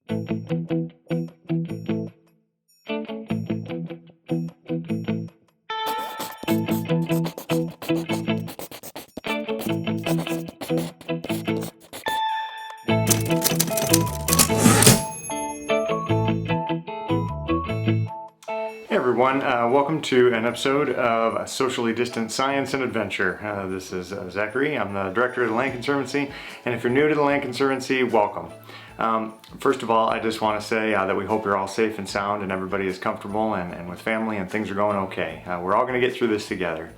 Hey everyone, welcome to an episode of Socially Distant Science and Adventure. This is Zachary. I'm the director of the Land Conservancy, and if you're new to the Land Conservancy, welcome. First of all, I just want to say that we hope you're all safe and sound and everybody is comfortable and with family and things are going okay. We're all going to get through this together.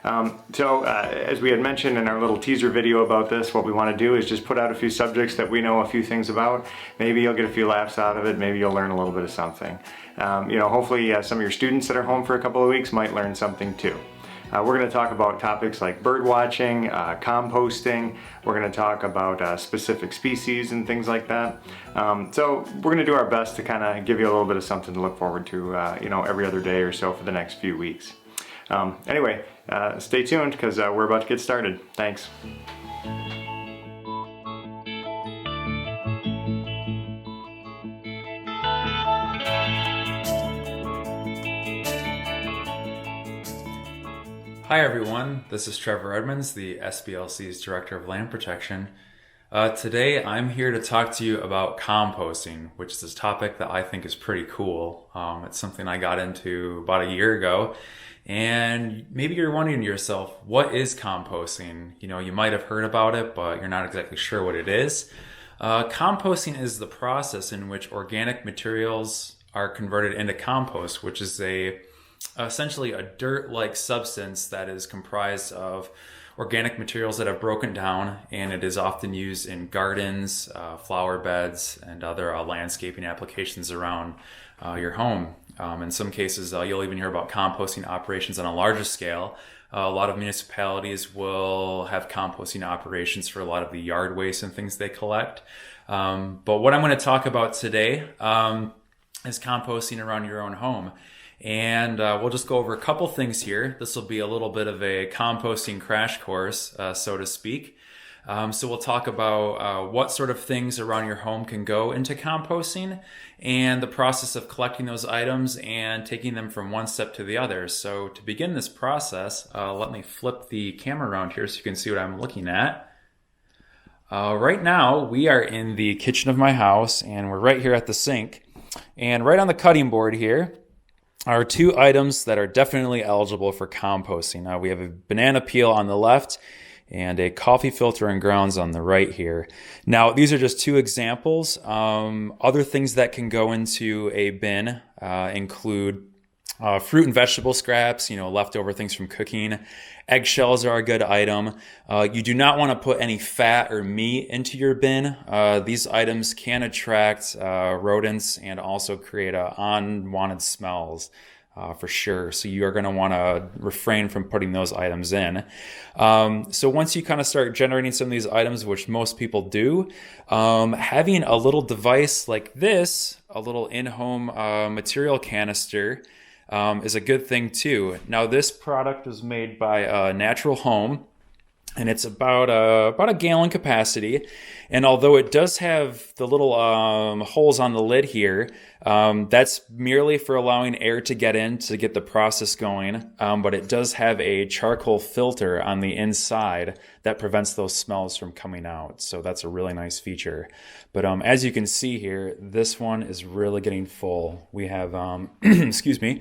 As we had mentioned in our little teaser video about this, what we want to do is just put out a few subjects that we know a few things about. Maybe you'll get a few laughs out of it, maybe you'll learn a little bit of something. Hopefully some of your students that are home for a couple of weeks might learn something too. We're going to talk about topics like bird watching, composting. We're going to talk about specific species and things like that. So we're going to do our best to kind of give you a little bit of something to look forward to, every other day or so for the next few weeks. Anyway, stay tuned because we're about to get started. Thanks. Hi everyone, this is Trevor Edmonds, the SBLC's Director of Land Protection. Today I'm here to talk to you about composting, which is a topic that I think is pretty cool. It's something I got into about a year ago, and maybe you're wondering to yourself, what is composting? You might have heard about it, but you're not exactly sure what it is. Composting is the process in which organic materials are converted into compost, which is essentially a dirt-like substance that is comprised of organic materials that have broken down, and it is often used in gardens, flower beds, and other landscaping applications around your home. In some cases, you'll even hear about composting operations on a larger scale. A lot of municipalities will have composting operations for a lot of the yard waste and things they collect. But what I'm going to talk about today is composting around your own home. And we'll just go over a couple things here. This will be a little bit of a composting crash course, so to speak. So we'll talk about what sort of things around your home can go into composting and the process of collecting those items and taking them from one step to the other. So to begin this process, let me flip the camera around here so you can see what I'm looking at. Right now, we are in the kitchen of my house, and we're right here at the sink. And right on the cutting board here are two items that are definitely eligible for composting. We have a banana peel on the left and a coffee filter and grounds on the right here. Now, these are just two examples. Other things that can go into a bin include fruit and vegetable scraps, leftover things from cooking. Eggshells are a good item. You do not want to put any fat or meat into your bin. These items can attract rodents and also create unwanted smells for sure. So you are going to want to refrain from putting those items in. So once you kind of start generating some of these items, which most people do, having a little device like this, a little in-home material canister, is a good thing too. Now, this product is made by Natural Home, and it's about a gallon capacity. And although it does have the little holes on the lid here, that's merely for allowing air to get in to get the process going. But it does have a charcoal filter on the inside that prevents those smells from coming out. So that's a really nice feature. But as you can see here, this one is really getting full. We have, excuse me,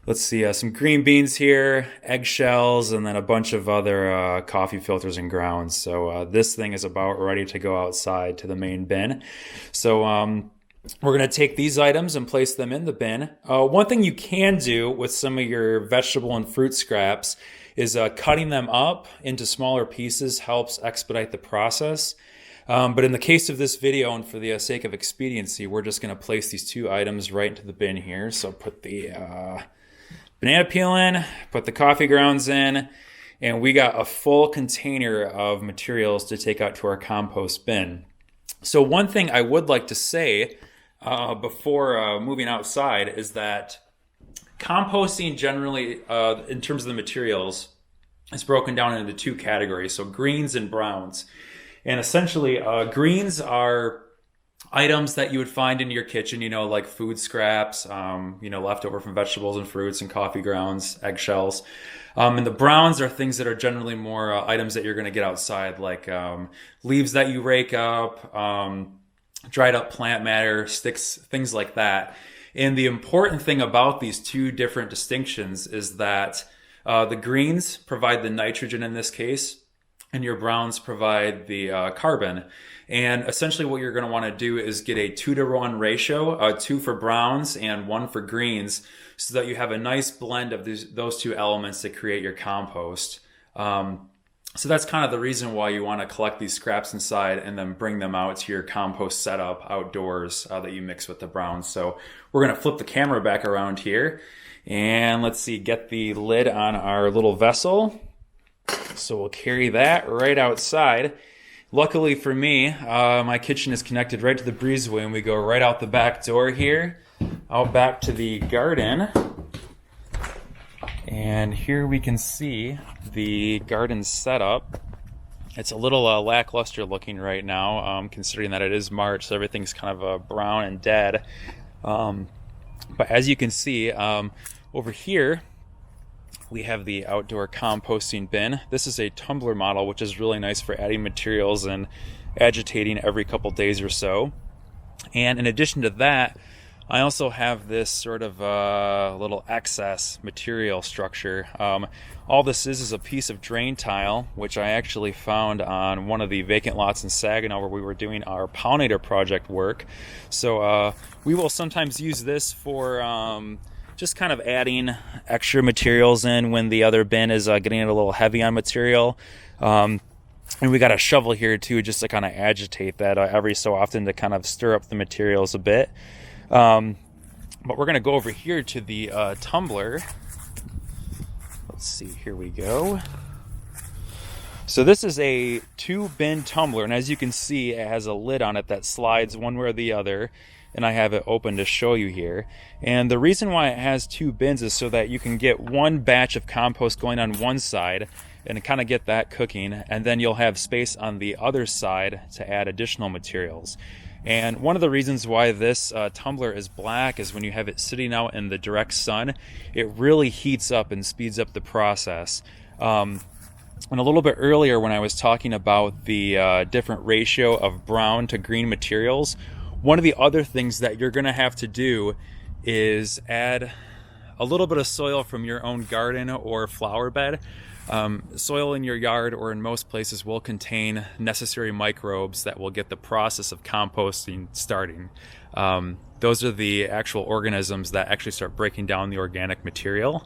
let's see, some green beans here, eggshells, and then a bunch of other coffee filters and grounds. So this thing is about ready to go outside to the main bin. So we're going to take these items and place them in the bin. One thing you can do with some of your vegetable and fruit scraps is cutting them up into smaller pieces helps expedite the process. But in the case of this video, and for the sake of expediency, we're just going to place these two items right into the bin here. So put the banana peel in, put the coffee grounds in, and we got a full container of materials to take out to our compost bin. So one thing I would like to say before moving outside is that composting generally, in terms of the materials, is broken down into two categories, so greens and browns. And essentially, greens are items that you would find in your kitchen, like food scraps, leftover from vegetables and fruits and coffee grounds, eggshells. And the browns are things that are generally more items that you're going to get outside, like leaves that you rake up, dried up plant matter, sticks, things like that. And the important thing about these two different distinctions is that the greens provide the nitrogen in this case, and your browns provide the carbon. And essentially what you're going to want to do is get a 2-to-1 ratio, 2 for browns and 1 for greens, so that you have a nice blend of those two elements to create your compost. So that's kind of the reason why you want to collect these scraps inside and then bring them out to your compost setup outdoors that you mix with the browns. So we're going to flip the camera back around here and let's see, get the lid on our little vessel. So we'll carry that right outside. Luckily for me, my kitchen is connected right to the breezeway, and we go right out the back door here, out back to the garden. And here we can see the garden setup. It's a little lackluster looking right now, considering that it is March, so everything's kind of brown and dead. But as you can see, over here, we have the outdoor composting bin. This is a tumbler model, which is really nice for adding materials and agitating every couple days or so. And in addition to that, I also have this sort of little excess material structure. All this is a piece of drain tile, which I actually found on one of the vacant lots in Saginaw where we were doing our pollinator project work. So we will sometimes use this for just kind of adding extra materials in when the other bin is getting a little heavy on material. And we got a shovel here too, just to kind of agitate that every so often to kind of stir up the materials a bit. But we're going to go over here to the tumbler. Let's see, here we go. So this is a 2-bin tumbler, and as you can see, it has a lid on it that slides one way or the other. And I have it open to show you here. And the reason why it has 2 bins is so that you can get one batch of compost going on one side and kind of get that cooking, and then you'll have space on the other side to add additional materials. And one of the reasons why this tumbler is black is when you have it sitting out in the direct sun, it really heats up and speeds up the process. And a little bit earlier when I was talking about the different ratio of brown to green materials, one of the other things that you're going to have to do is add a little bit of soil from your own garden or flower bed. Soil in your yard or in most places will contain necessary microbes that will get the process of composting starting. Those are the actual organisms that actually start breaking down the organic material.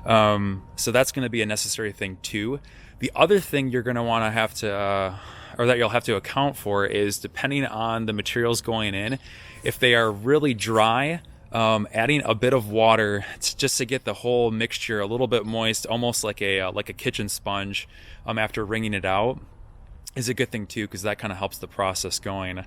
So that's going to be a necessary thing too. The other thing you're going to want to have to or that you'll have to account for is, depending on the materials going in, if they are really dry, adding a bit of water just to get the whole mixture a little bit moist, almost like a kitchen sponge, after wringing it out, is a good thing too, because that kind of helps the process going.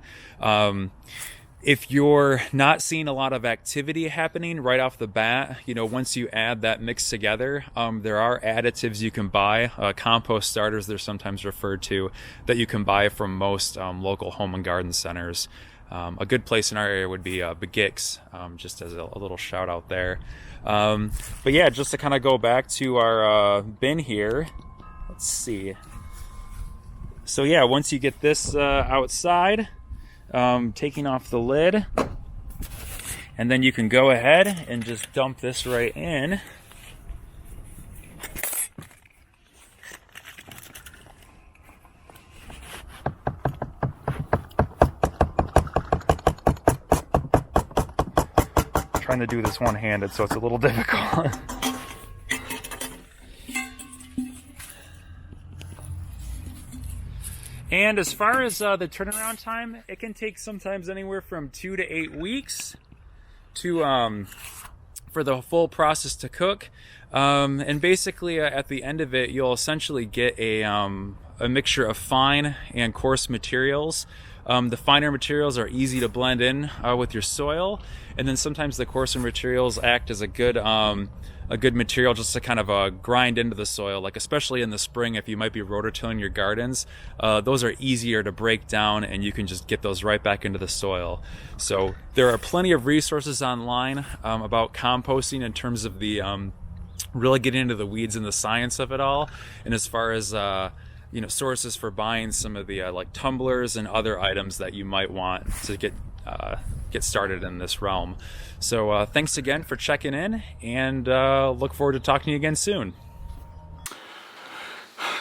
If you're not seeing a lot of activity happening right off the bat, once you add that mix together, there are additives you can buy, compost starters they're sometimes referred to, that you can buy from most local home and garden centers. A good place in our area would be Begix, just as a little shout out there. But yeah, just to kind of go back to our bin here, let's see. So yeah, once you get this outside, taking off the lid, and then you can go ahead and just dump this right in. Trying to do this one-handed, so it's a little difficult. And as far as the turnaround time, it can take sometimes anywhere from 2 to 8 weeks to for the full process to cook. And basically, at the end of it, you'll essentially get a mixture of fine and coarse materials. The finer materials are easy to blend in with your soil, and then sometimes the coarser materials act as a good material just to kind of grind into the soil, like especially in the spring if you might be rototilling your gardens. Those are easier to break down and you can just get those right back into the soil. So there are plenty of resources online about composting in terms of the really getting into the weeds and the science of it all, and as far as sources for buying some of the like tumblers and other items that you might want to get started in this realm. So thanks again for checking in, and look forward to talking to you again soon.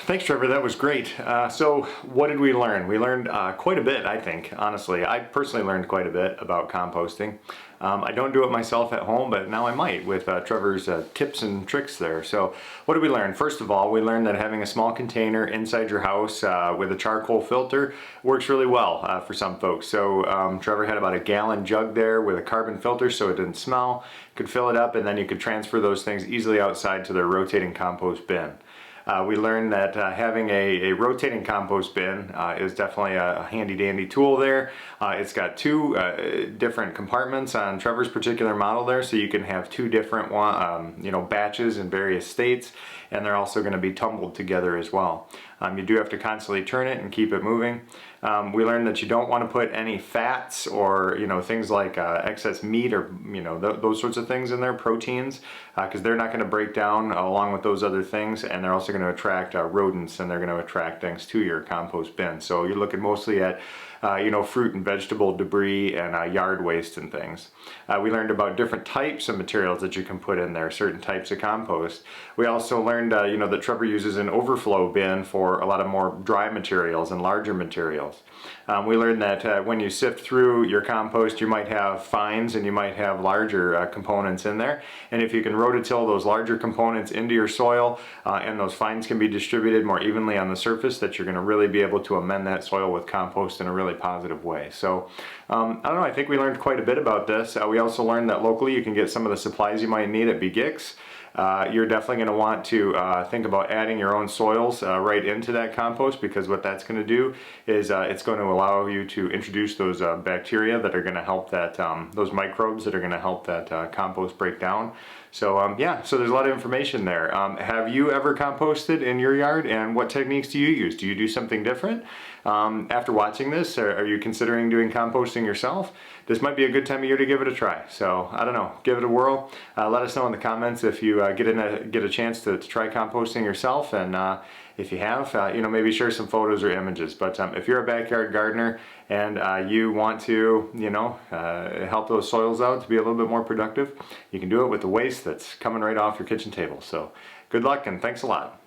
Thanks, Trevor. That was great. So what did we learn? We learned quite a bit, I think, honestly. I personally learned quite a bit about composting. I don't do it myself at home, but now I might with Trevor's tips and tricks there. So what did we learn? First of all, we learned that having a small container inside your house with a charcoal filter works really well for some folks. So Trevor had about a gallon jug there with a carbon filter so it didn't smell. You could fill it up and then you could transfer those things easily outside to their rotating compost bin. We learned that having a rotating compost bin is definitely a handy dandy tool there. It's got two different compartments on Trevor's particular model there, so you can have two different batches in various states, and they're also going to be tumbled together as well. You do have to constantly turn it and keep it moving. We learned that you don't want to put any fats or things like excess meat or those sorts of things in there, proteins, because they're not going to break down along with those other things, and they're also going to attract rodents, and they're going to attract things to your compost bin. So you're looking mostly at fruit and vegetable debris and yard waste and things. We learned about different types of materials that you can put in there, certain types of compost. We also learned that Trevor uses an overflow bin for a lot of more dry materials and larger materials. We learned that when you sift through your compost, you might have fines and you might have larger components in there. And if you can rototill those larger components into your soil and those fines can be distributed more evenly on the surface, that you're going to really be able to amend that soil with compost in a really positive way. So I don't know, I think we learned quite a bit about this. We also learned that locally you can get some of the supplies you might need at BGICS. You're definitely going to want to think about adding your own soils right into that compost, because what that's going to do is it's going to allow you to introduce those bacteria that are going to help that, those microbes that are going to help that compost break down. So yeah, so there's a lot of information there. Have you ever composted in your yard, and what techniques do you use? Do you do something different? After watching this, are you considering doing composting yourself? This might be a good time of year to give it a try. So I don't know, give it a whirl. Let us know in the comments if you get a chance to try composting yourself, and if you have, maybe share some photos or images. But if you're a backyard gardener and you want to, help those soils out to be a little bit more productive, you can do it with the waste that's coming right off your kitchen table. So good luck and thanks a lot.